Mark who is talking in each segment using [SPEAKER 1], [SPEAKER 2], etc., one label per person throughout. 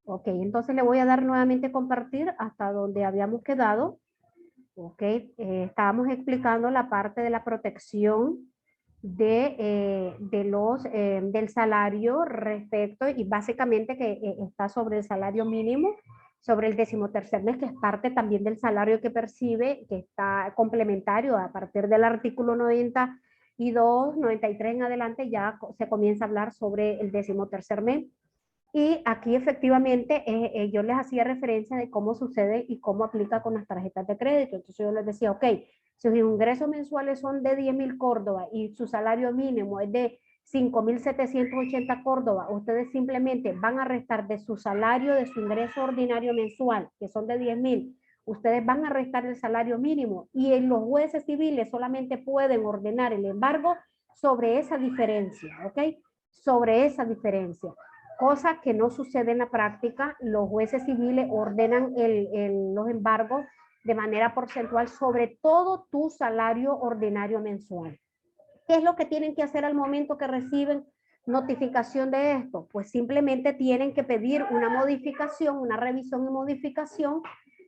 [SPEAKER 1] Ok, entonces le voy a dar nuevamente compartir hasta donde habíamos quedado. Ok, estábamos explicando la parte de la protección del salario respecto, y básicamente que está sobre el salario mínimo, sobre el 13º mes, que es parte también del salario que percibe, que está complementario a partir del artículo 92, 93 en adelante, ya se comienza a hablar sobre el 13º mes. Y aquí efectivamente yo les hacía referencia de cómo sucede y cómo aplica con las tarjetas de crédito. Entonces yo les decía, ok, si sus ingresos mensuales son de 10.000 córdobas y su salario mínimo es de 5.780 córdobas, ustedes simplemente van a restar de su salario, de su ingreso ordinario mensual, que son de 10.000, ustedes van a restar el salario mínimo, y en los jueces civiles solamente pueden ordenar el embargo sobre esa diferencia, ¿ok? Sobre esa diferencia. Cosa que no sucede en la práctica. Los jueces civiles ordenan los embargos de manera porcentual sobre todo tu salario ordinario mensual. ¿Qué es lo que tienen que hacer al momento que reciben notificación de esto? Pues simplemente tienen que pedir una modificación, una revisión y modificación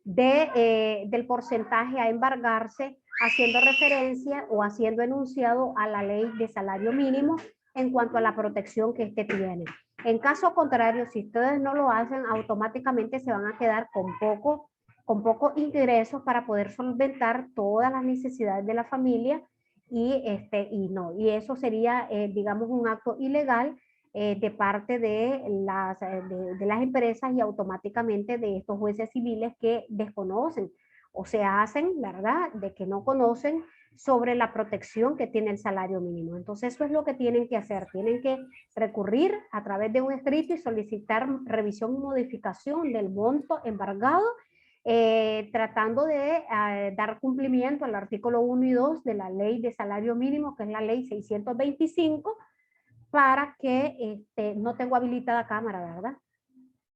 [SPEAKER 1] del porcentaje a embargarse, haciendo referencia o haciendo enunciado a la ley de salario mínimo en cuanto a la protección que éste tiene. En caso contrario, si ustedes no lo hacen, automáticamente se van a quedar con poco ingresos para poder solventar todas las necesidades de la familia, y eso sería, digamos, un acto ilegal de parte de las empresas, y automáticamente de estos jueces civiles que desconocen o se hacen, ¿verdad?, de que no conocen sobre la protección que tiene el salario mínimo. Entonces eso es lo que tienen que hacer, tienen que recurrir a través de un escrito y solicitar revisión y modificación del monto embargado, tratando de dar cumplimiento al artículo 1 y 2 de la ley de salario mínimo, que es la ley 625, para que no tengo habilitada cámara, ¿verdad?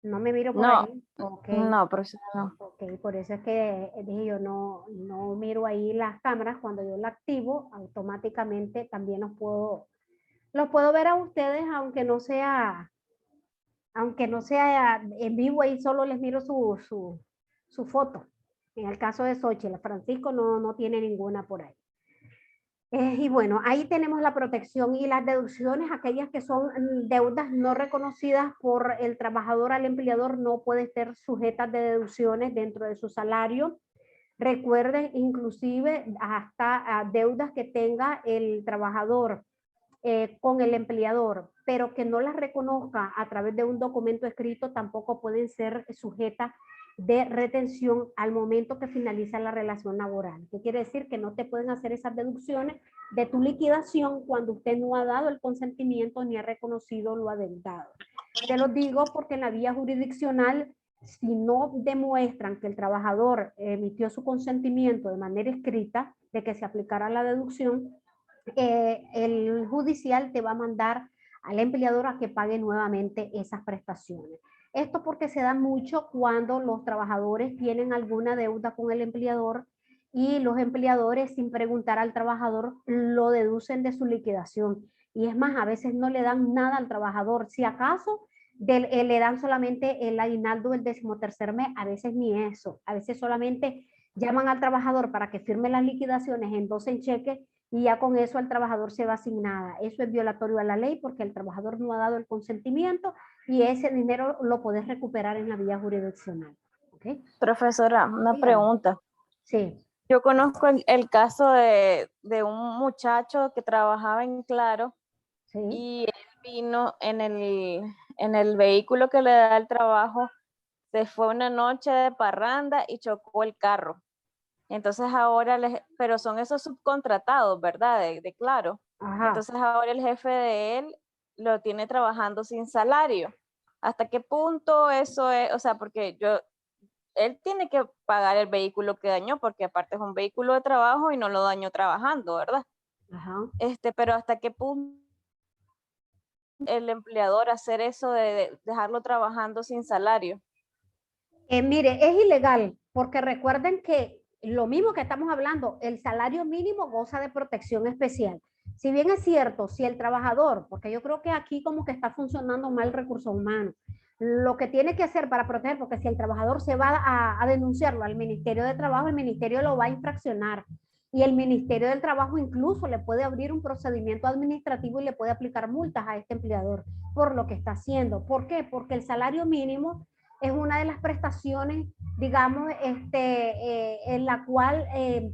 [SPEAKER 1] No me miro por
[SPEAKER 2] No,
[SPEAKER 1] ahí. Ok,
[SPEAKER 2] no, profesora, no.
[SPEAKER 1] ok, por eso es que dije yo, no miro ahí las cámaras. Cuando yo la activo, automáticamente también los puedo ver a ustedes, aunque no sea en vivo, ahí solo les miro su foto. En el caso de Xochitl, Francisco no tiene ninguna por ahí. Y bueno, ahí tenemos la protección y las deducciones, aquellas que son deudas no reconocidas por el trabajador al empleador, no pueden ser sujetas de deducciones dentro de su salario. Recuerden, inclusive hasta deudas que tenga el trabajador con el empleador, pero que no las reconozca a través de un documento escrito, tampoco pueden ser sujetas de retención al momento que finaliza la relación laboral. ¿Qué quiere decir? Que no te pueden hacer esas deducciones de tu liquidación cuando usted no ha dado el consentimiento ni ha reconocido lo adeudado. Te lo digo porque en la vía jurisdiccional, si no demuestran que el trabajador emitió su consentimiento de manera escrita de que se aplicara la deducción, el judicial te va a mandar al empleador a que pague nuevamente esas prestaciones. Esto porque se da mucho cuando los trabajadores tienen alguna deuda con el empleador, y los empleadores, sin preguntar al trabajador, lo deducen de su liquidación. Y es más, a veces no le dan nada al trabajador. Si acaso le dan solamente el aguinaldo del 13º mes, a veces ni eso. A veces solamente llaman al trabajador para que firme las liquidaciones, endosen cheques, y ya con eso el trabajador se va sin nada. Eso es violatorio a la ley porque el trabajador no ha dado el consentimiento, y ese dinero lo podés recuperar en la vía jurisdiccional. ¿Okay?
[SPEAKER 2] Profesora, una
[SPEAKER 1] Dígame.
[SPEAKER 2] pregunta.
[SPEAKER 1] Sí.
[SPEAKER 2] Yo conozco el caso de un muchacho que trabajaba en Claro
[SPEAKER 1] Sí.
[SPEAKER 2] y él vino en el vehículo que le da el trabajo, se fue una noche de parranda y chocó el carro. Entonces ahora, pero son esos subcontratados, ¿verdad? De Claro.
[SPEAKER 1] Ajá.
[SPEAKER 2] Entonces ahora el jefe de él lo tiene trabajando sin salario. ¿Hasta qué punto eso es? O sea, porque él tiene que pagar el vehículo que dañó, porque aparte es un vehículo de trabajo y no lo dañó trabajando, ¿verdad?
[SPEAKER 1] Ajá.
[SPEAKER 2] Pero ¿hasta qué punto el empleador hacer eso de dejarlo trabajando sin salario?
[SPEAKER 1] Mire, es ilegal, porque recuerden que lo mismo que estamos hablando, el salario mínimo goza de protección especial. Si bien es cierto, si el trabajador, porque yo creo que aquí como que está funcionando mal recursos humanos, lo que tiene que hacer para proteger, porque si el trabajador se va a denunciarlo al Ministerio de Trabajo, el Ministerio lo va a infraccionar. Y el Ministerio del Trabajo incluso le puede abrir un procedimiento administrativo y le puede aplicar multas a este empleador por lo que está haciendo. ¿Por qué? Porque el salario mínimo es una de las prestaciones, digamos, en la cual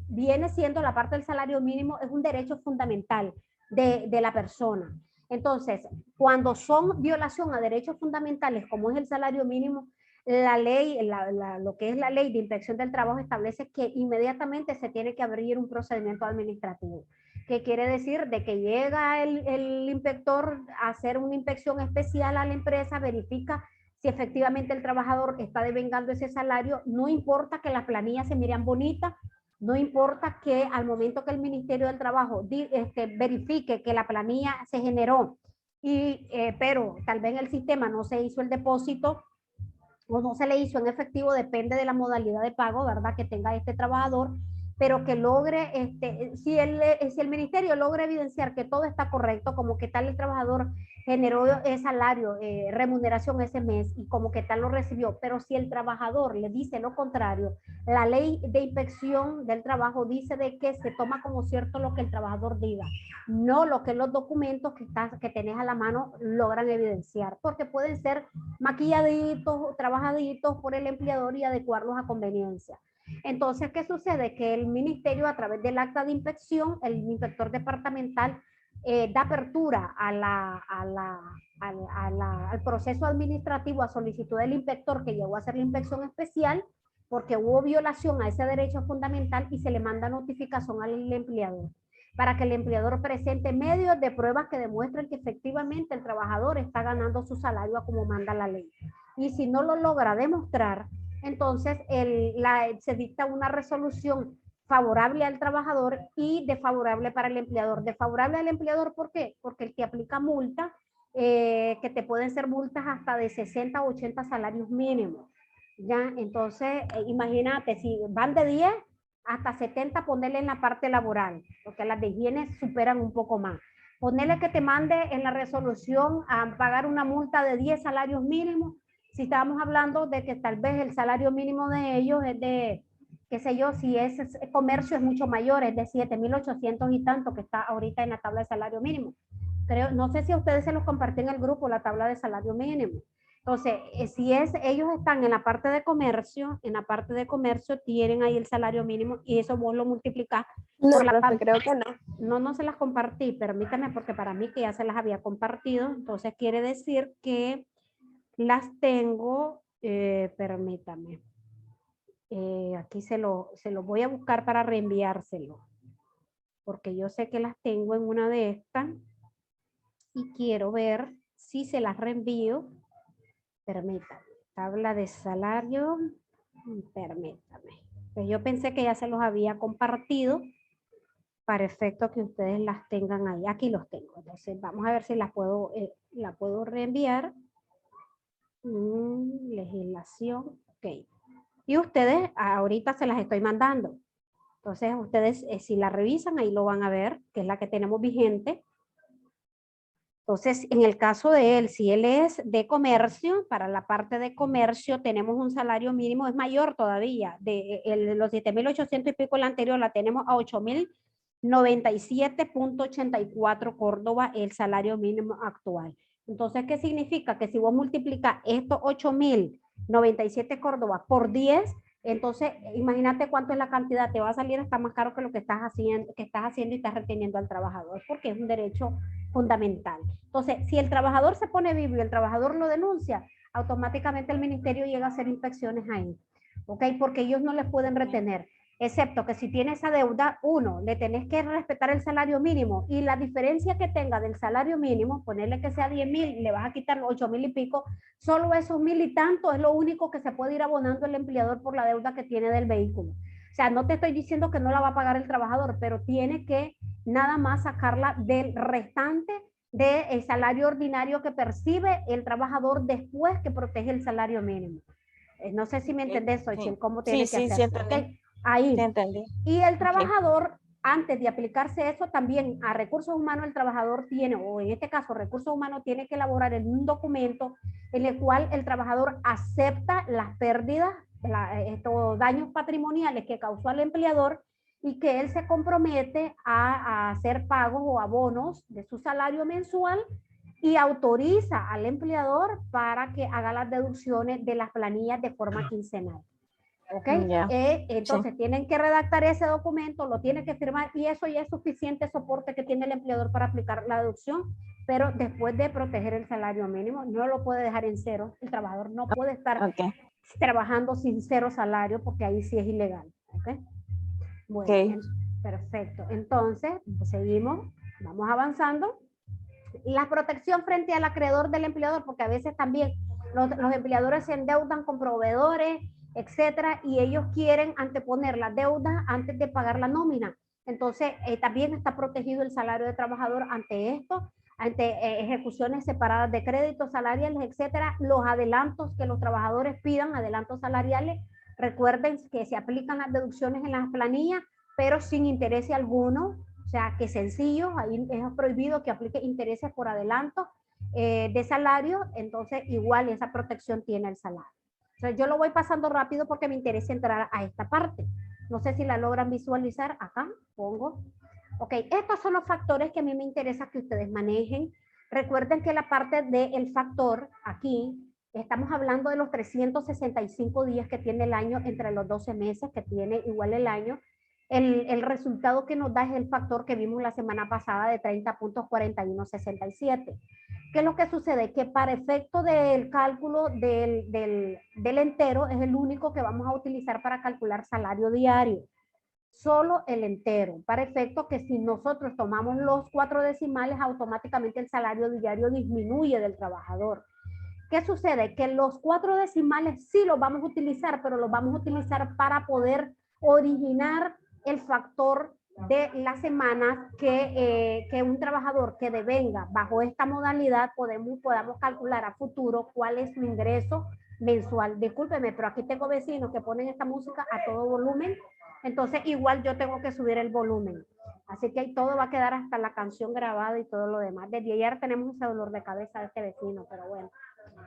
[SPEAKER 1] viene siendo la parte del salario mínimo, es un derecho fundamental de la persona. Entonces, cuando son violación a derechos fundamentales, como es el salario mínimo, la ley, lo que es la ley de inspección del trabajo establece que inmediatamente se tiene que abrir un procedimiento administrativo. ¿Qué quiere decir? De que llega el inspector a hacer una inspección especial a la empresa, verifica si efectivamente el trabajador está devengando ese salario, no importa que las planillas se miren bonitas, no importa que al momento que el Ministerio del Trabajo verifique que la planilla se generó, pero tal vez en el sistema no se hizo el depósito o no se le hizo en efectivo, depende de la modalidad de pago, ¿verdad? Que tenga este trabajador, pero que logre, si el ministerio logra evidenciar que todo está correcto, como que tal el trabajador generó salario, remuneración ese mes y como que tal lo recibió, pero si el trabajador le dice lo contrario, la ley de inspección del trabajo dice de que se toma como cierto lo que el trabajador diga, no lo que los documentos que tenés a la mano logran evidenciar, porque pueden ser maquilladitos, trabajaditos por el empleador y adecuarlos a conveniencia. Entonces, ¿qué sucede? Que el ministerio, a través del acta de inspección, el inspector departamental da apertura al proceso administrativo a solicitud del inspector que llegó a hacer la inspección especial porque hubo violación a ese derecho fundamental y se le manda notificación al empleador para que el empleador presente medios de pruebas que demuestren que efectivamente el trabajador está ganando su salario como manda la ley. Y si no lo logra demostrar, entonces se dicta una resolución favorable al trabajador y desfavorable para el empleador. Desfavorable al empleador, ¿por qué? Porque el que aplica multa, que te pueden ser multas hasta de 60 o 80 salarios mínimos. ¿Ya? Entonces, imagínate, si van de 10 hasta 70, ponerle en la parte laboral, porque las de higiene superan un poco más. Ponerle que te mande en la resolución a pagar una multa de 10 salarios mínimos, si estábamos hablando de que tal vez el salario mínimo de ellos es de, qué sé yo, si es comercio es mucho mayor, es de 7.800 y tanto que está ahorita en la tabla de salario mínimo. Creo, no sé si a ustedes se los compartí en el grupo, la tabla de salario mínimo. Entonces, si ellos están en la parte de comercio, tienen ahí el salario mínimo y eso vos lo multiplicás
[SPEAKER 3] No,
[SPEAKER 1] por la
[SPEAKER 3] profe, creo que no.
[SPEAKER 1] No se las compartí, permítame porque para mí que ya se las había compartido, entonces quiere decir que las tengo, permítame, aquí se lo voy a buscar para reenviárselo, porque yo sé que las tengo en una de estas y quiero ver si se las reenvío. Permítame, tabla de salario, permítame. Pues yo pensé que ya se los había compartido para efecto que ustedes las tengan ahí. Aquí los tengo. Entonces vamos a ver si la puedo reenviar. Legislación, ok. Y ustedes ahorita se las estoy mandando. Entonces ustedes si la revisan ahí lo van a ver, que es la que tenemos vigente. Entonces, en el caso de él, si él es de comercio, para la parte de comercio tenemos un salario mínimo, es mayor todavía, de los 7.800 y pico la anterior, la tenemos a 8.097.84 Córdoba, el salario mínimo actual. Entonces, ¿qué significa? Que si vos multiplicas estos 8.097 Córdoba por 10, entonces imagínate cuánto es la cantidad, te va a salir hasta más caro que lo que estás haciendo y estás reteniendo al trabajador, porque es un derecho fundamental. Entonces, si el trabajador se pone vivo y el trabajador lo denuncia, automáticamente el ministerio llega a hacer inspecciones ahí, ¿ok? Porque ellos no les pueden retener, excepto que si tiene esa deuda, uno, le tenés que respetar el salario mínimo y la diferencia que tenga del salario mínimo, ponerle que sea 10.000, le vas a quitar los 8.000 y pico, solo esos 1.000 y tanto es lo único que se puede ir abonando el empleador por la deuda que tiene del vehículo. O sea, no te estoy diciendo que no la va a pagar el trabajador, pero tiene que nada más sacarla del restante del salario ordinario que percibe el trabajador después que protege el salario mínimo. No sé si me entendés, Xochitl,
[SPEAKER 2] Sí.
[SPEAKER 1] cómo tiene que hacer.
[SPEAKER 2] Sí, entendí.
[SPEAKER 1] ¿Okay? Ahí.
[SPEAKER 2] Sí, entendí.
[SPEAKER 1] Y el trabajador, antes de aplicarse eso, también a recursos humanos el trabajador tiene, o en este caso recursos humanos tiene que elaborar en un documento en el cual el trabajador acepta las pérdidas, estos daños patrimoniales que causó al empleador y que él se compromete a hacer pagos o abonos de su salario mensual y autoriza al empleador para que haga las deducciones de las planillas de forma quincenal. ¿Ok?
[SPEAKER 2] Ya.
[SPEAKER 1] Entonces
[SPEAKER 2] Sí.
[SPEAKER 1] tienen que redactar ese documento, lo tienen que firmar y eso ya es suficiente soporte que tiene el empleador para aplicar la deducción, pero después de proteger el salario mínimo, no lo puede dejar en cero. El trabajador no puede estar
[SPEAKER 2] Ok.
[SPEAKER 1] trabajando sin cero salario porque ahí sí es ilegal. ¿Ok? Bueno,
[SPEAKER 2] Ok.
[SPEAKER 1] perfecto. Entonces, seguimos, vamos avanzando. La protección frente al acreedor del empleador, porque a veces también los empleadores se endeudan con proveedores, etcétera, y ellos quieren anteponer la deuda antes de pagar la nómina. Entonces, también está protegido el salario de trabajador ante esto, ante ejecuciones separadas de créditos salariales, etcétera. Los adelantos que los trabajadores pidan, adelantos salariales, recuerden que se aplican las deducciones en las planillas, pero sin interés alguno. O sea, que sencillo, ahí es prohibido que aplique intereses por adelanto de salario, entonces igual esa protección tiene el salario. Entonces yo lo voy pasando rápido porque me interesa entrar a esta parte. No sé si la logran visualizar. Acá pongo. Ok, estos son los factores que a mí me interesa que ustedes manejen. Recuerden que la parte del factor aquí, estamos hablando de los 365 días que tiene el año entre los 12 meses que tiene igual el año. El resultado que nos da es el factor que vimos la semana pasada de 30.4167. ¿Qué es lo que sucede? Que para efecto del cálculo del entero es el único que vamos a utilizar para calcular salario diario. Solo el entero. Para efecto que si nosotros tomamos los 4 decimales, automáticamente el salario diario disminuye del trabajador. ¿Qué sucede? Que los 4 decimales sí los vamos a utilizar, pero los vamos a utilizar para poder originar el factor de las semanas que un trabajador que devenga bajo esta modalidad podamos calcular a futuro cuál es su ingreso mensual. Discúlpeme, pero aquí tengo vecinos que ponen esta música a todo volumen, entonces igual yo tengo que subir el volumen. Así que ahí todo va a quedar hasta la canción grabada y todo lo demás. Desde ayer tenemos ese dolor de cabeza de este vecino, pero bueno.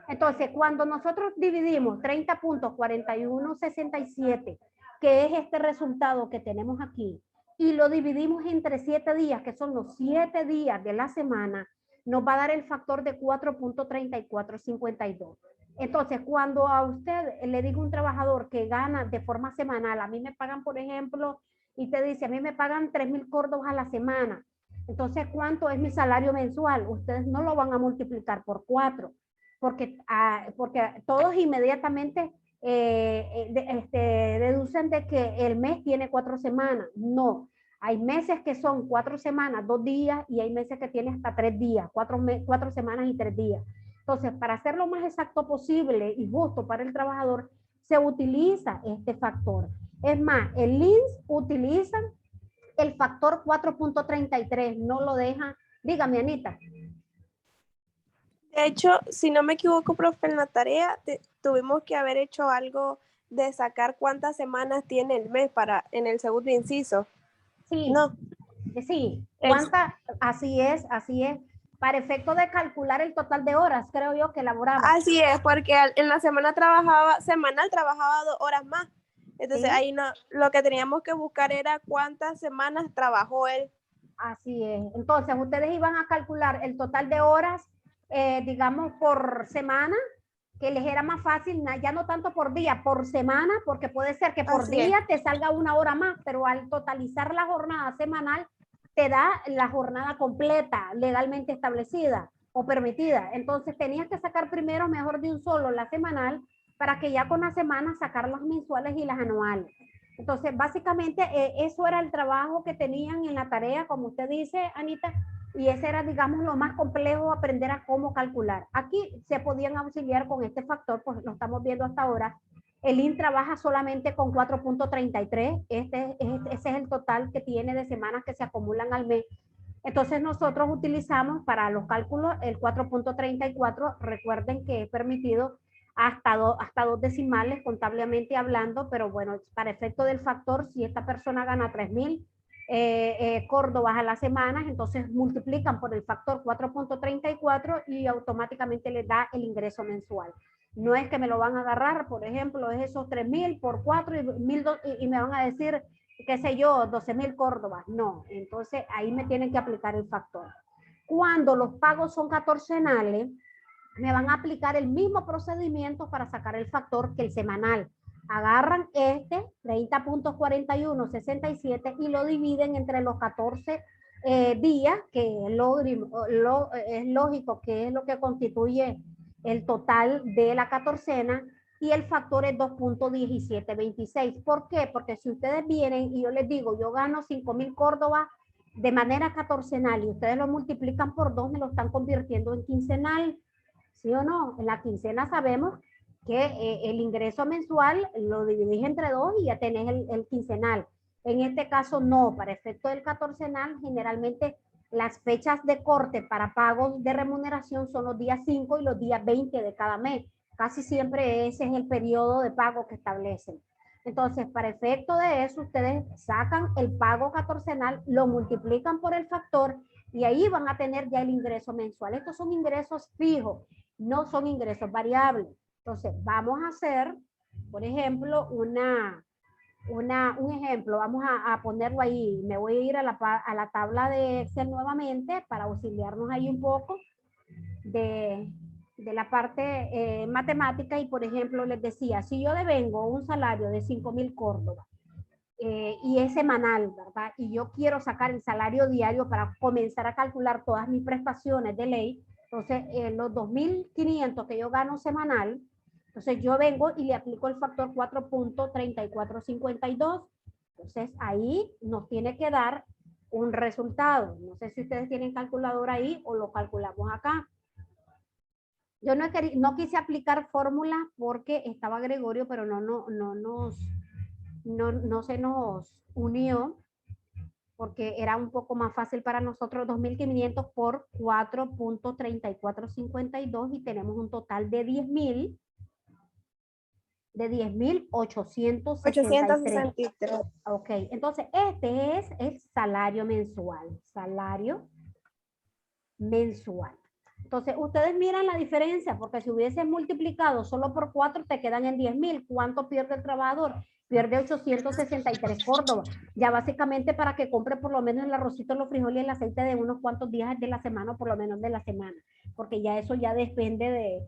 [SPEAKER 1] Entonces, cuando nosotros dividimos 30.4167, que es este resultado que tenemos aquí, y lo dividimos entre 7 días, que son los 7 días de la semana, nos va a dar el factor de 4.3452. Entonces, cuando a usted le diga un trabajador que gana de forma semanal, a mí me pagan, por ejemplo, y te dice, a mí me pagan 3.000 córdobas a la semana. Entonces, ¿cuánto es mi salario mensual? Ustedes no lo van a multiplicar por 4 porque todos inmediatamente deducen de que el mes tiene 4 semanas. No, hay meses que son 4 semanas, 2 días, y hay meses que tiene hasta 3 días, 4 semanas y 3 días. Entonces, para hacer lo más exacto posible y justo para el trabajador, se utiliza este factor. Es más, el LINS utiliza el factor 4.33, no lo deja. Dígame, Anita.
[SPEAKER 3] De hecho, si no me equivoco, profe, en la tarea tuvimos que haber hecho algo de sacar cuántas semanas tiene el mes en el segundo inciso.
[SPEAKER 1] Sí,
[SPEAKER 3] no.
[SPEAKER 1] Sí, ¿cuánta? Así es, así es. Para efecto de calcular el total de horas, creo yo que elaboraba.
[SPEAKER 3] Así es, porque en la semana semanal trabajaba 2 horas más. Entonces
[SPEAKER 1] ¿Sí?
[SPEAKER 3] ahí no, lo que teníamos que buscar era cuántas semanas trabajó él.
[SPEAKER 1] Así es. Entonces, ustedes iban a calcular el total de horas, digamos, por semana, que les era más fácil, ya no tanto por día, por semana, porque puede ser que por
[SPEAKER 3] Así
[SPEAKER 1] día
[SPEAKER 3] es.
[SPEAKER 1] te salga 1 hora más, pero al totalizar la jornada semanal, te da la jornada completa, legalmente establecida o permitida. Entonces, tenías que sacar primero, mejor de un solo, la semanal, para que ya con la semana sacar las mensuales y las anuales. Entonces, básicamente, eso era el trabajo que tenían en la tarea, como usted dice, Anita, y ese era, digamos, lo más complejo, aprender a cómo calcular. Aquí se podían auxiliar con este factor, pues lo estamos viendo hasta ahora. El IN trabaja solamente con 4.33, ese es el total que tiene de semanas que se acumulan al mes. Entonces nosotros utilizamos para los cálculos el 4.34, recuerden que es permitido hasta 2 decimales contablemente hablando, pero bueno, para efecto del factor, si esta persona gana 3.000, córdobas a las semanas, entonces multiplican por el factor 4.34 y automáticamente les da el ingreso mensual. No es que me lo van a agarrar, por ejemplo, es esos 3.000 por 4 y me van a decir, qué sé yo, 12.000 córdobas. No, entonces ahí me tienen que aplicar el factor. Cuando los pagos son catorcenales, me van a aplicar el mismo procedimiento para sacar el factor que el semanal. Agarran este 30.4167 y lo dividen entre los 14 días, que es lógico que es lo que constituye el total de la catorcena, y el factor es 2.1726. ¿Por qué? Porque si ustedes vienen y yo les digo, yo gano 5.000 córdobas de manera catorcenal y ustedes lo multiplican por 2, me lo están convirtiendo en quincenal. ¿Sí o no? En la quincena sabemos que el ingreso mensual lo dividís entre 2 y ya tenés el quincenal. En este caso no, para efecto del catorcenal, generalmente las fechas de corte para pagos de remuneración son los días 5 y los días 20 de cada mes. Casi siempre ese es el periodo de pago que establecen. Entonces, para efecto de eso, ustedes sacan el pago catorcenal, lo multiplican por el factor y ahí van a tener ya el ingreso mensual. Estos son ingresos fijos, no son ingresos variables. Entonces, vamos a hacer, por ejemplo, un ejemplo. Vamos a ponerlo ahí. Me voy a ir a la tabla de Excel nuevamente para auxiliarnos ahí un poco de la parte matemática. Y, por ejemplo, les decía, si yo devengo un salario de 5.000 córdobas y es semanal, ¿verdad? Y yo quiero sacar el salario diario para comenzar a calcular todas mis prestaciones de ley. Entonces, los 2.500 que yo gano semanal, entonces yo vengo y le aplico el factor 4.3452. Entonces, ahí nos tiene que dar un resultado. No sé si ustedes tienen calculadora ahí o lo calculamos acá. Yo no quise aplicar fórmula porque estaba Gregorio, pero no se nos unió porque era un poco más fácil para nosotros. 2.500 por 4.3452 y tenemos un total de 10.863. Ok, entonces este es el salario mensual. Salario mensual. Entonces, ustedes miran la diferencia, porque si hubieses multiplicado solo por 4, te quedan en 10.000. ¿Cuánto pierde el trabajador? Pierde 863 córdobas. Ya básicamente para que compre por lo menos el arrocito, los frijoles y el aceite de unos cuantos días de la semana, o por lo menos de la semana. Porque ya eso ya depende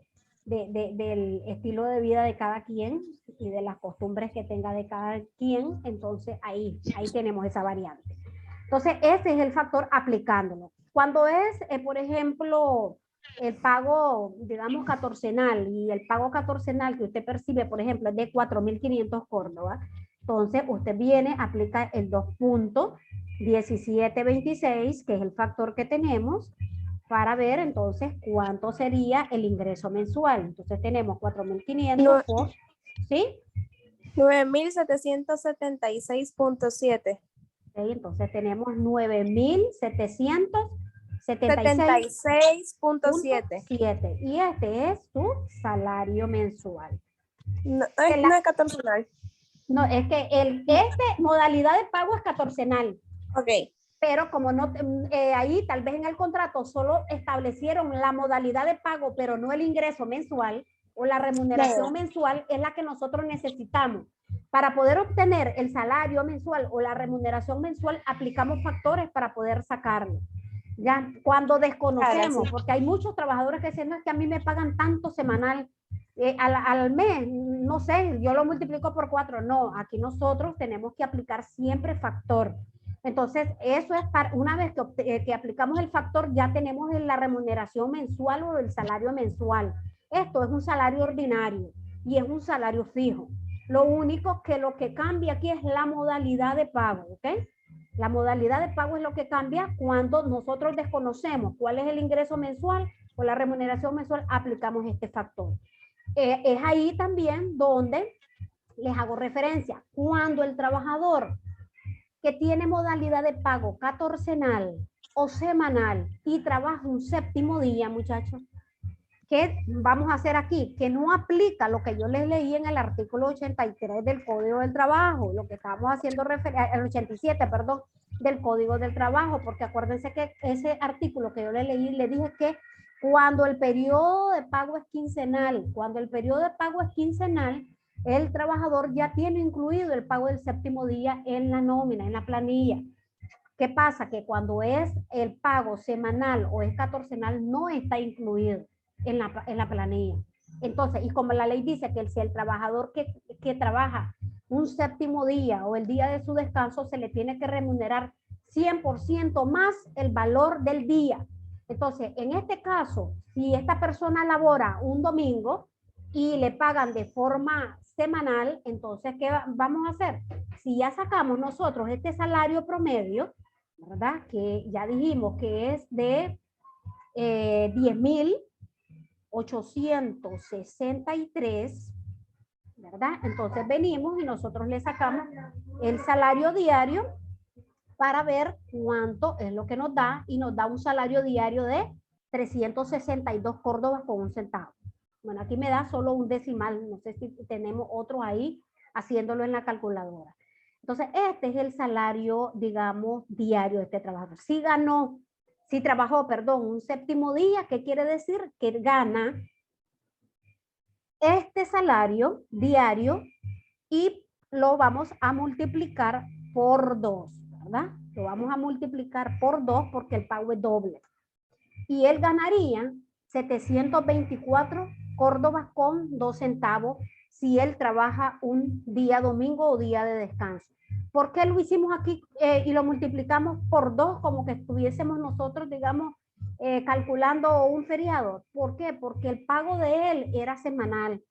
[SPEAKER 1] del estilo de vida de cada quien y de las costumbres que tenga de cada quien. Entonces, ahí tenemos esa variante. Entonces, ese es el factor aplicándolo. Cuando es, por ejemplo, el pago, digamos, catorcenal, y el pago catorcenal que usted percibe, por ejemplo, es de 4.500 córdobas, entonces usted viene, aplica el 2.1726, que es el factor que tenemos, para ver entonces cuánto sería el ingreso mensual. Entonces tenemos 4.500 por, ¿sí?
[SPEAKER 3] 9.776.7.
[SPEAKER 1] Entonces tenemos 9.776.7 y este es tu salario mensual.
[SPEAKER 3] No es catorcenal.
[SPEAKER 1] No, es que este modalidad de pago es catorcenal.
[SPEAKER 3] Ok.
[SPEAKER 1] Pero como no, ahí tal vez en el contrato solo establecieron la modalidad de pago, pero no el ingreso mensual o la remuneración mensual, es la que nosotros necesitamos. Para poder obtener el salario mensual o la remuneración mensual, aplicamos factores para poder sacarlo. Ya, cuando desconocemos, porque hay muchos trabajadores que dicen, no, es que a mí me pagan tanto semanal, al mes, no sé, yo lo multiplico por 4. No, aquí nosotros tenemos que aplicar siempre factor. Entonces, eso es una vez que aplicamos el factor, ya tenemos la remuneración mensual o el salario mensual. Esto es un salario ordinario y es un salario fijo. Lo único que lo que cambia aquí es la modalidad de pago, ¿ok? La modalidad de pago es lo que cambia cuando nosotros desconocemos cuál es el ingreso mensual o la remuneración mensual, aplicamos este factor. Es ahí también donde les hago referencia. Cuando el trabajador que tiene modalidad de pago catorcenal o semanal y trabaja un séptimo día, muchachos, ¿qué vamos a hacer aquí? Que no aplica lo que yo les leí en el artículo 83 del Código del Trabajo, lo que estábamos haciendo referencia, el 87, perdón, del Código del Trabajo, porque acuérdense que ese artículo que yo le leí, le dije que cuando el periodo de pago es quincenal, el trabajador ya tiene incluido el pago del séptimo día en la nómina, en la planilla. ¿Qué pasa? Que cuando es el pago semanal o es catorcenal, no está incluido en la planilla. Entonces, y como la ley dice que si el trabajador que trabaja un séptimo día o el día de su descanso, se le tiene que remunerar 100% más el valor del día. Entonces, en este caso, si esta persona labora un domingo y le pagan de forma semanal, entonces, ¿qué vamos a hacer? Si ya sacamos nosotros este salario promedio, ¿verdad? Que ya dijimos que es de 10.863, ¿verdad? Entonces venimos y nosotros le sacamos el salario diario para ver cuánto es lo que nos da, y nos da un salario diario de 362 córdobas con un centavo. Bueno, aquí me da solo un decimal, no sé si tenemos otros ahí haciéndolo en la calculadora. Entonces, este es el salario, digamos, diario de este trabajador. Si trabajó, un séptimo día, ¿qué quiere decir? Que gana este salario diario y lo vamos a multiplicar por 2, ¿verdad? Lo vamos a multiplicar por 2 porque el pago es doble. Y él ganaría 724 córdobas con 2 centavos si él trabaja un día domingo o día de descanso. ¿Por qué lo hicimos aquí y lo multiplicamos por 2 como que estuviésemos nosotros, digamos, calculando un feriado? ¿Por qué? Porque el pago de él era semanal,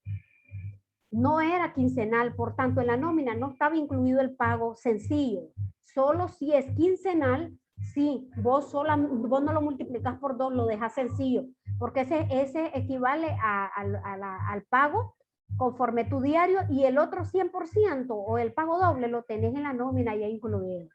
[SPEAKER 1] no era quincenal, por tanto en la nómina no estaba incluido el pago sencillo. Solo si es quincenal, sí, vos no lo multiplicas por 2, lo dejas sencillo, porque ese equivale al pago conforme tu diario, y el otro 100% o el pago doble lo tenés en la nómina ya incluido.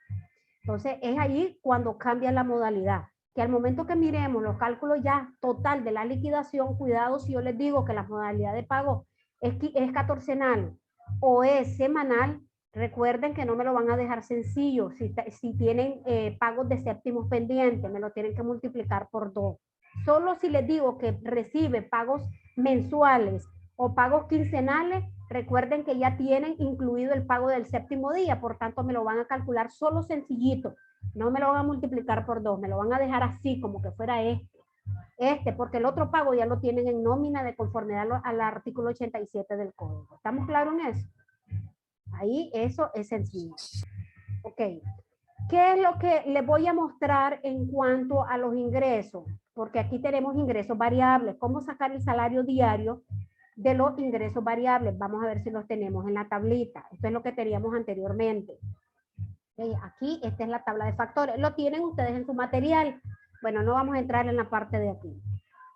[SPEAKER 1] Entonces es ahí cuando cambia la modalidad, que al momento que miremos los cálculos ya total de la liquidación, cuidado si yo les digo que la modalidad de pago es catorcenal o es semanal, recuerden que no me lo van a dejar sencillo. Si tienen pagos de séptimos pendientes, me lo tienen que multiplicar por 2. Solo si les digo que recibe pagos mensuales o pagos quincenales, recuerden que ya tienen incluido el pago del séptimo día, por tanto me lo van a calcular solo sencillito, no me lo van a multiplicar por 2, me lo van a dejar así como que fuera porque el otro pago ya lo tienen en nómina de conformidad al artículo 87 del código. ¿Estamos claros en eso? Ahí eso es sencillo. Ok. ¿Qué es lo que les voy a mostrar en cuanto a los ingresos? Porque aquí tenemos ingresos variables. ¿Cómo sacar el salario diario de los ingresos variables? Vamos a ver si los tenemos en la tablita. Esto es lo que teníamos anteriormente. Okay, aquí esta es la tabla de factores. Lo tienen ustedes en su material. Bueno, no vamos a entrar en la parte de aquí.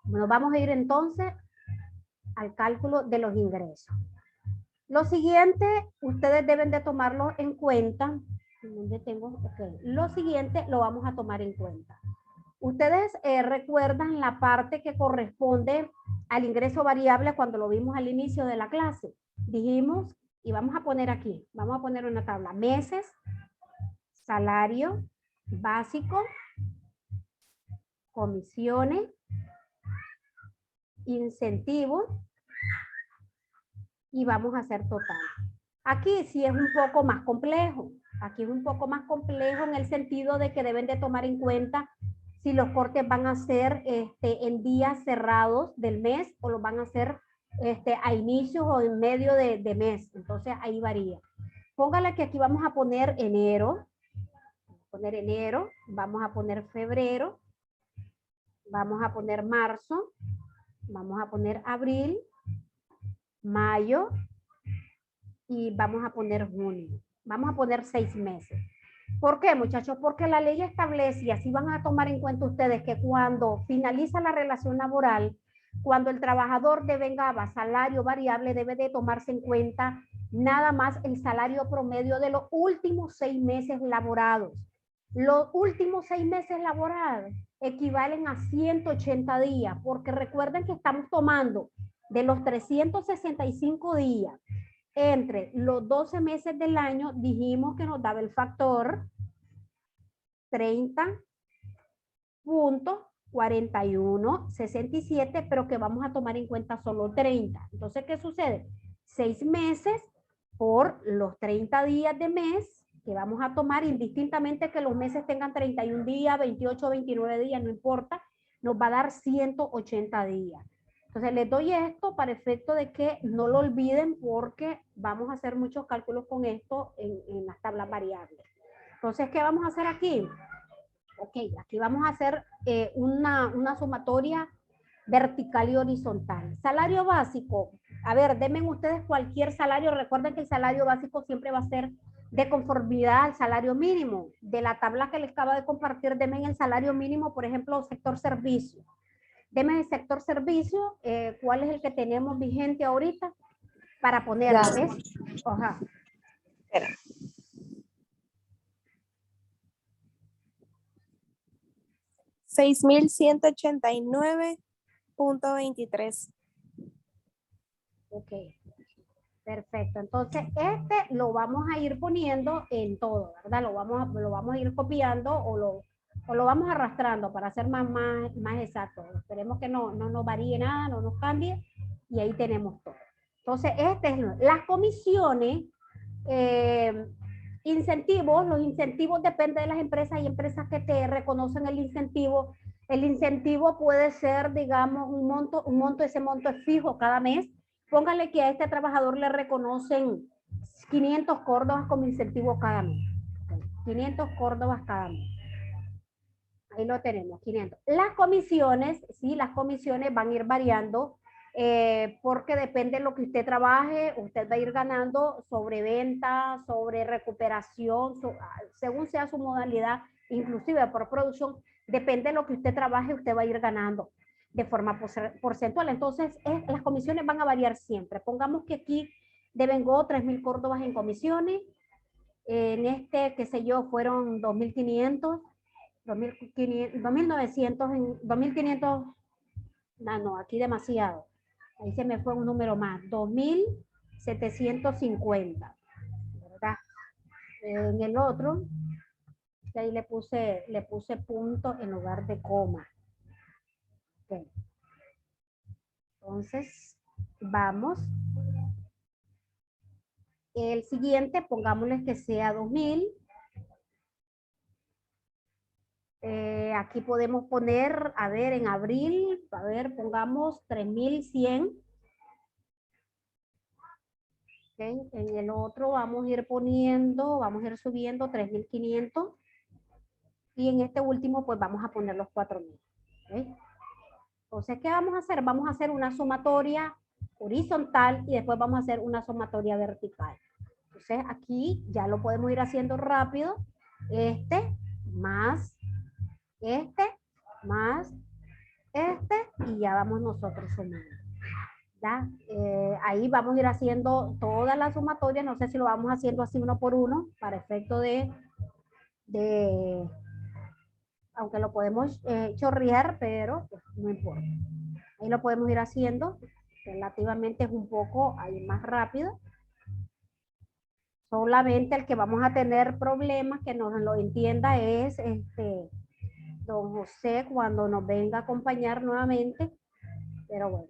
[SPEAKER 1] Nos vamos a ir entonces al cálculo de los ingresos. Lo siguiente, ustedes deben de tomarlo en cuenta. ¿Dónde tengo? Okay. Lo siguiente lo vamos a tomar en cuenta. Ustedes recuerdan la parte que corresponde al ingreso variable cuando lo vimos al inicio de la clase. Dijimos, y vamos a poner aquí, vamos a poner una tabla, meses, salario básico, comisiones, incentivos, y vamos a hacer total. Aquí sí es un poco más complejo. Aquí es un poco más complejo en el sentido de que deben de tomar en cuenta si los cortes van a ser en días cerrados del mes o los van a hacer a inicios o en medio de mes. Entonces ahí varía. Póngale que aquí vamos a poner enero. Vamos a poner febrero. Vamos a poner marzo. Vamos a poner abril, mayo y vamos a poner junio. Vamos a poner 6 meses. ¿Por qué, muchachos? Porque la ley establece, y así van a tomar en cuenta ustedes, que cuando finaliza la relación laboral, cuando el trabajador devengaba salario variable, debe de tomarse en cuenta nada más el salario promedio de los últimos 6 meses laborados. Los últimos 6 meses laborados equivalen a 180 días, porque recuerden que estamos tomando de los 365 días entre los 12 meses del año, dijimos que nos daba el factor 30.4167, pero que vamos a tomar en cuenta solo 30. Entonces, ¿qué sucede? 6 meses por los 30 días de mes que vamos a tomar, indistintamente que los meses tengan 31 días, 28, 29 días, no importa, nos va a dar 180 días. Entonces les doy esto para efecto de que no lo olviden, porque vamos a hacer muchos cálculos con esto en las tablas variables. Entonces, ¿qué vamos a hacer aquí? Ok, aquí vamos a hacer una sumatoria vertical y horizontal. Salario básico. A ver, denme ustedes cualquier salario. Recuerden que el salario básico siempre va a ser de conformidad al salario mínimo. De la tabla que les acabo de compartir, denme el salario mínimo, por ejemplo, sector servicio. Denme el sector servicio, ¿cuál es el que tenemos vigente ahorita? Para ponerlo, ¿ves? Ajá.
[SPEAKER 3] Espera. $6,189.23.
[SPEAKER 1] Ok. Perfecto. Entonces, este lo vamos a ir poniendo en todo, ¿verdad? Lo vamos a ir copiando o lo vamos arrastrando para ser más exacto. Esperemos que no nos varíe nada, no nos cambie, y ahí tenemos todo. Entonces, las comisiones, incentivos, los incentivos dependen de las empresas. Hay empresas que te reconocen el incentivo. El incentivo puede ser, digamos, un monto, ese monto es fijo cada mes. Póngale que a este trabajador le reconocen 500 córdobas como incentivo cada mes. 500 córdobas cada mes. Ahí lo tenemos, 500. Las comisiones, sí, las comisiones van a ir variando, porque depende de lo que usted trabaje. Usted va a ir ganando sobre venta, sobre recuperación, según sea su modalidad, inclusive por producción. Depende de lo que usted trabaje, usted va a ir ganando de forma porcentual. Entonces, las comisiones van a variar siempre. Pongamos que aquí devengó 3.000 córdobas en comisiones. En este, qué sé yo, fueron 2.500, 2.900, 2.500, no, aquí demasiado. Ahí se me fue un número más, 2.750, ¿verdad? En el otro, ahí le puse punto en lugar de coma. Okay. Entonces, vamos. El siguiente, pongámosle que sea 2.000. Aquí podemos poner, a ver, en abril, a ver, pongamos 3.100. Okay. En el otro vamos a ir poniendo, vamos a ir subiendo 3.500. Y en este último, pues vamos a poner los 4.000. Okay. Entonces, ¿qué vamos a hacer? Vamos a hacer una sumatoria horizontal y después vamos a hacer una sumatoria vertical. Entonces, aquí ya lo podemos ir haciendo rápido. Este más y ya vamos nosotros sumando. ¿Ya? Ahí vamos a ir haciendo toda la sumatoria. No sé si lo vamos haciendo así uno por uno para efecto de aunque lo podemos chorrear, pero pues, no importa. Ahí lo podemos ir haciendo. Relativamente es un poco ahí más rápido. Solamente el que vamos a tener problemas, que nos lo entienda, es don José cuando nos venga a acompañar nuevamente. Pero bueno,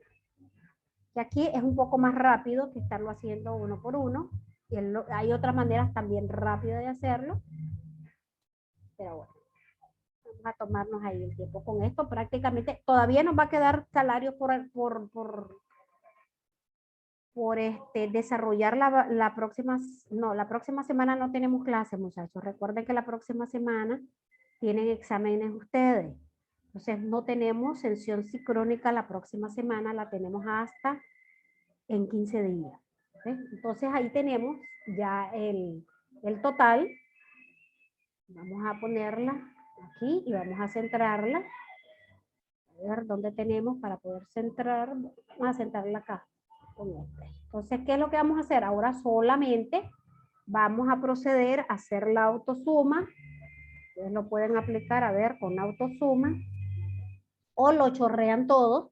[SPEAKER 1] que aquí es un poco más rápido que estarlo haciendo uno por uno. Y hay otras maneras también rápidas de hacerlo. Pero bueno, vamos a tomarnos ahí el tiempo con esto. Prácticamente todavía nos va a quedar salario por desarrollar la próxima semana no tenemos clase, muchachos. Recuerden que la próxima semana tienen exámenes ustedes. Entonces no tenemos sesión sincrónica la próxima semana, la tenemos hasta en 15 días. ¿Okay? Entonces ahí tenemos ya el total. Vamos a ponerla aquí y vamos a centrarla. A ver dónde tenemos para poder centrar. Vamos a centrarla acá. Entonces, ¿qué es lo que vamos a hacer? Ahora solamente vamos a proceder a hacer la autosuma. Ustedes lo pueden aplicar, a ver, con autosuma. O lo chorrean todo,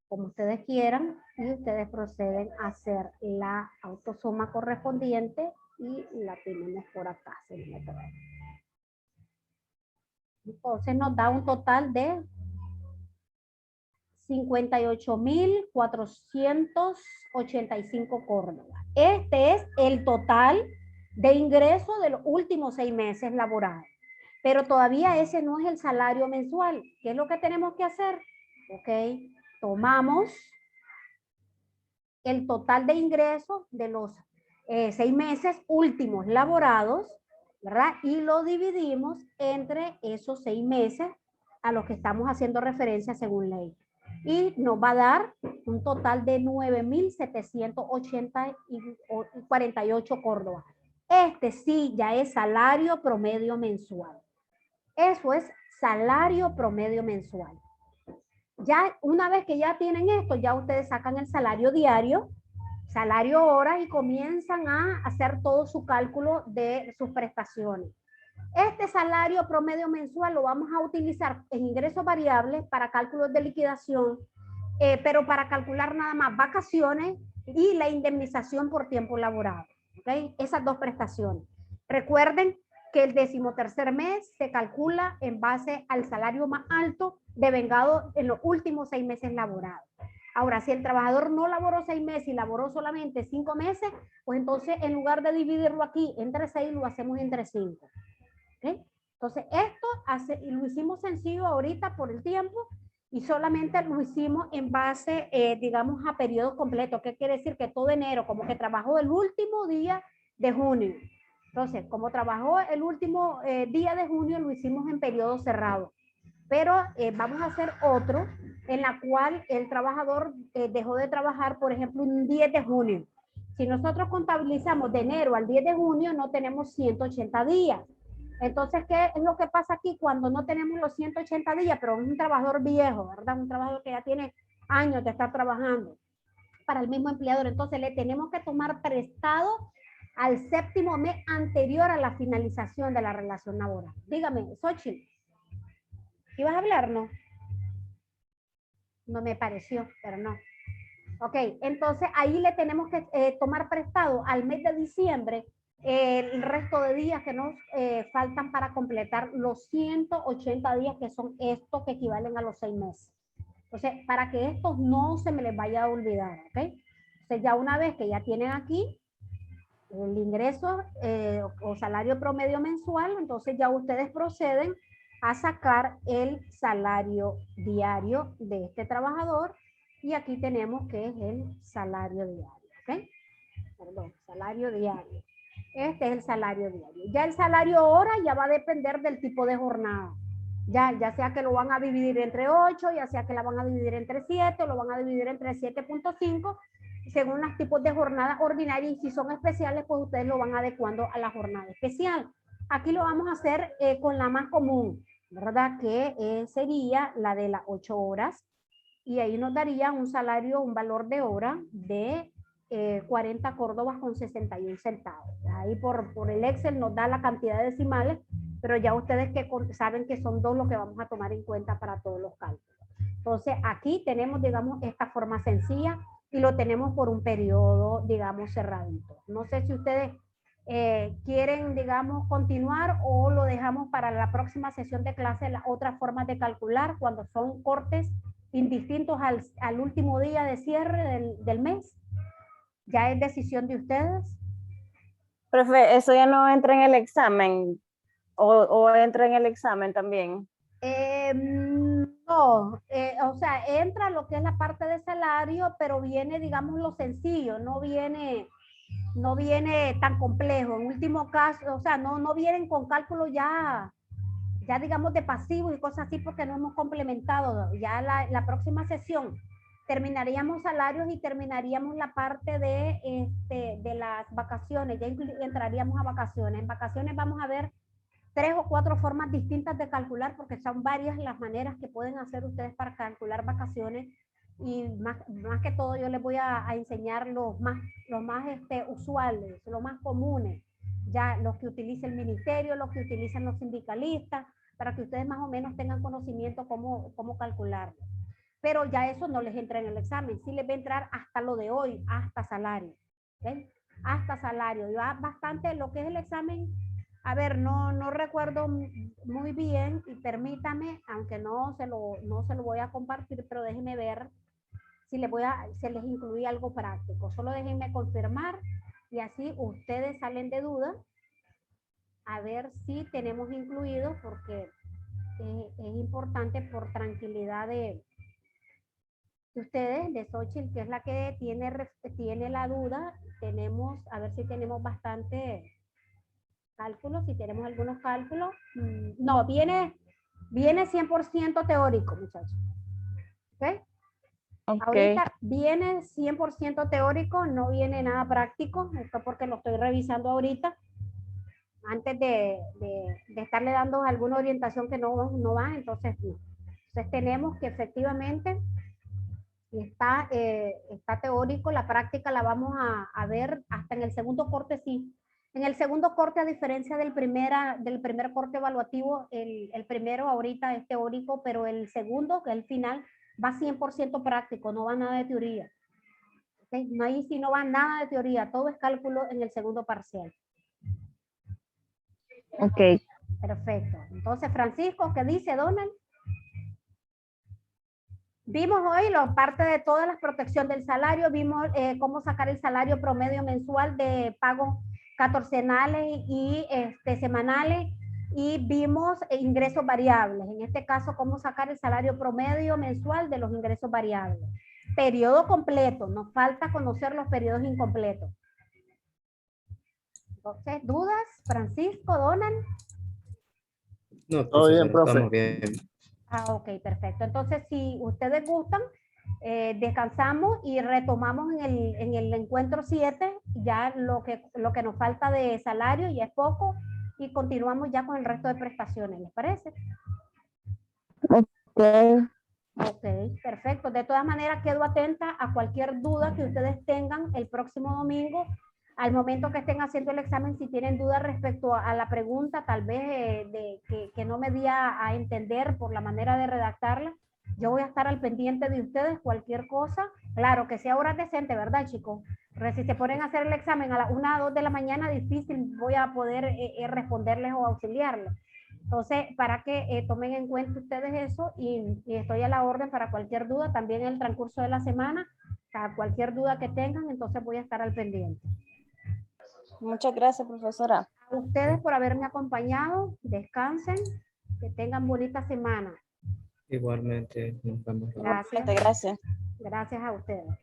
[SPEAKER 1] como ustedes quieran. Y ustedes proceden a hacer la autosuma correspondiente. Y la tenemos por acá. Entonces nos da un total de 58.485 Córdoba. Este es el total de ingreso de los últimos 6 meses laborales. Pero todavía ese no es el salario mensual. ¿Qué es lo que tenemos que hacer? Ok, tomamos el total de ingresos de los 6 meses últimos laborados, ¿verdad? Y lo dividimos entre esos 6 meses a los que estamos haciendo referencia según ley. Y nos va a dar un total de 9.748 Córdoba. Este sí ya es salario promedio mensual. Eso es salario promedio mensual. Ya una vez que ya tienen esto, ya ustedes sacan el salario diario, salario hora y comienzan a hacer todo su cálculo de sus prestaciones. Este salario promedio mensual lo vamos a utilizar en ingresos variables para cálculos de liquidación, pero para calcular nada más vacaciones y la indemnización por tiempo laborado. ¿Okay? Esas dos prestaciones. Recuerden que el 13º mes se calcula en base al salario más alto devengado en los últimos 6 meses laborados. Ahora, si el trabajador no laboró 6 meses y laboró solamente 5 meses, pues entonces en lugar de dividirlo aquí entre 6, lo hacemos entre 5. ¿Okay? Entonces, esto lo hicimos sencillo ahorita por el tiempo y solamente lo hicimos en base, digamos, a periodos completos. ¿Qué quiere decir? Que todo enero, como que trabajó el último día de junio. Entonces, como trabajó el último día de junio, lo hicimos en periodo cerrado. Pero vamos a hacer otro en la cual el trabajador dejó de trabajar, por ejemplo, un 10 de junio. Si nosotros contabilizamos de enero al 10 de junio, no tenemos 180 días. Entonces, ¿qué es lo que pasa aquí cuando no tenemos los 180 días, pero es un trabajador viejo, ¿verdad? Un trabajador que ya tiene años de estar trabajando para el mismo empleador. Entonces, le tenemos que tomar prestado al 7º mes anterior a la finalización de la relación laboral. Dígame, Xochitl, ¿ibas a hablar, no? No me pareció, pero no. Ok, entonces ahí le tenemos que tomar prestado al mes de diciembre el resto de días que nos faltan para completar los 180 días que son estos que equivalen a los 6 meses. Entonces, para que estos no se me les vaya a olvidar, ¿ok? Entonces, ya una vez que ya tienen aquí el ingreso o salario promedio mensual, entonces ya ustedes proceden a sacar el salario diario de este trabajador y aquí tenemos que es el salario diario, ¿ok? Perdón, salario diario. Este es el salario diario. Ya el salario hora ya va a depender del tipo de jornada. Ya sea que lo van a dividir entre 8, ya sea que la van a dividir entre 7 o lo van a dividir entre 7.5, según los tipos de jornada ordinaria y si son especiales, pues ustedes lo van adecuando a la jornada especial. Aquí lo vamos a hacer con la más común, ¿verdad? Que sería la de las 8 horas y ahí nos daría un salario, un valor de hora de 40 Córdobas con 61 centavos. Ahí por el Excel nos da la cantidad de decimales, pero ya ustedes que saben que son 2 lo que vamos a tomar en cuenta para todos los cálculos. Entonces aquí tenemos, digamos, esta forma sencilla y lo tenemos por un periodo, digamos, cerradito. No sé si ustedes quieren, digamos, continuar o lo dejamos para la próxima sesión de clase, las otras formas de calcular cuando son cortes indistintos al último día de cierre del mes. Ya es decisión de ustedes.
[SPEAKER 2] Profe, ¿eso ya no entra en el examen o entra en el examen también?
[SPEAKER 1] No, o sea, entra lo que es la parte de salario, pero viene, digamos, lo sencillo, no viene tan complejo. En último caso, o sea, no vienen con cálculo ya digamos de pasivo y cosas así porque no hemos complementado. Ya la próxima sesión terminaríamos salarios y terminaríamos la parte de las vacaciones, ya entraríamos a vacaciones. En vacaciones vamos a ver 3 o 4 formas distintas de calcular porque son varias las maneras que pueden hacer ustedes para calcular vacaciones y más que todo yo les voy a enseñar los más usuales, los más comunes, ya los que utiliza el ministerio, los que utilizan los sindicalistas, para que ustedes más o menos tengan conocimiento cómo calcularlo. Pero ya eso no les entra en el examen, sí les va a entrar hasta lo de hoy, hasta salario, ¿okay? Hasta salario, ya bastante lo que es el examen A ver, no recuerdo muy bien y permítame, aunque no se lo voy a compartir, pero déjenme ver si se les incluye algo práctico. Solo déjenme confirmar y así ustedes salen de duda a ver si tenemos incluido, porque es importante por tranquilidad de ustedes, de Xochitl, que es la que tiene la duda. Tenemos, a ver si tenemos bastante cálculos, si tenemos algunos cálculos. No, viene 100% teórico, muchachos. ¿Ok? Ahorita viene 100% teórico, no viene nada práctico. Esto porque lo estoy revisando ahorita, antes de estarle dando alguna orientación que no va, entonces no. Entonces tenemos que efectivamente está teórico, la práctica la vamos a ver hasta en el segundo corte, sí. En el segundo corte, a diferencia del primer corte evaluativo, el primero ahorita es teórico, pero el segundo, que es el final, va 100% práctico, no va nada de teoría. ¿Okay? No, ahí sí no va nada de teoría, todo es cálculo en el segundo parcial.
[SPEAKER 2] Ok.
[SPEAKER 1] Perfecto. Entonces, Francisco, ¿qué dice Donald? Vimos hoy la parte de toda la protección del salario, vimos cómo sacar el salario promedio mensual de pagos catorcenales y semanales, y vimos ingresos variables. En este caso, cómo sacar el salario promedio mensual de los ingresos variables. Periodo completo, nos falta conocer los periodos incompletos. Entonces, ¿dudas? Francisco, Donald.
[SPEAKER 4] No, todo bien, profe. Estamos bien.
[SPEAKER 1] Ah, ok, perfecto. Entonces, si ustedes gustan, descansamos y retomamos en el encuentro 7, ya lo que nos falta de salario, ya es poco, y continuamos ya con el resto de prestaciones, ¿les parece?
[SPEAKER 2] Ok.
[SPEAKER 1] Ok, perfecto. De todas maneras, quedo atenta a cualquier duda que ustedes tengan el próximo domingo. Al momento que estén haciendo el examen, si tienen dudas respecto a la pregunta, tal vez que no me di a entender por la manera de redactarla, yo voy a estar al pendiente de ustedes, cualquier cosa. Claro, que sea hora decente, ¿verdad, chicos? Pero si se ponen a hacer el examen a las 1 o 2 de la mañana, difícil voy a poder responderles o auxiliarles. Entonces, para que tomen en cuenta ustedes eso, y estoy a la orden para cualquier duda, también en el transcurso de la semana, para cualquier duda que tengan, entonces voy a estar al pendiente.
[SPEAKER 2] Muchas gracias, profesora.
[SPEAKER 1] A ustedes por haberme acompañado, descansen, que tengan bonita semana.
[SPEAKER 4] Igualmente, nos vemos.
[SPEAKER 1] Gracias.
[SPEAKER 2] Gracias.
[SPEAKER 1] Gracias a ustedes.